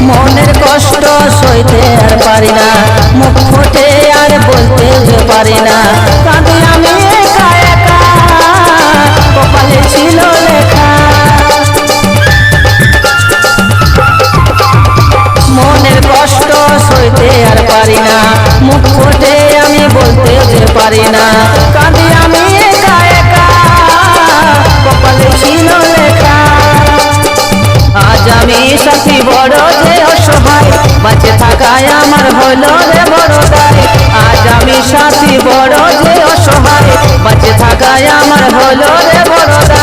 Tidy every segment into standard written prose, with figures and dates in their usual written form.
মনের কষ্ট সইতে আর পারি না, মুখ ফুটে আর বলতে যে পারি না। কাঁদি আমি একা একা, কপালে ছিল লেখা। মনের কষ্ট সইতে আর পারি না, মুখ ফুটে আমি বলতে যে পারি না। কাঁদি আমি একা একা, কপালে ছিল লেখা। আজ আমি সাথী বড় যে অসহায়, বাঁচে থাকায় আমার হলো রে বড় দায়। আজ আমি সাথী বড় যে অসহায়, বাঁচে থাকায় আমার হলো রে বড় দায়।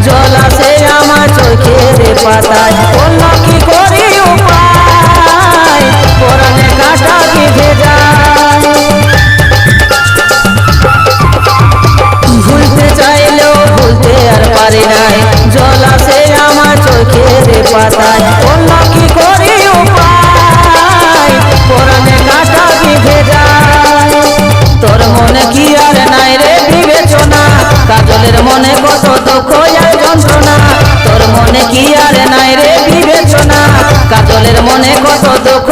জল আসে আমার চোখের পাতায়, বলল কি করি উপায়, পরাণে কাঁটা বেঁধে যায়। ভুলতে চাইলেও ভুলতে আর পারি নাই, জল আসে আমার চোখের পাতায়, বলল কি করি উপায়, পরাণে কাঁটা বেঁধে যায়। তোর মনে কি আর নাই রে বিবেচনা, কাজলের মনে কত দুঃখ আর যন্ত্রণা। তোর মনে কি আর নাই রে বিবেচনা, কাজলের মনে কত দুঃখ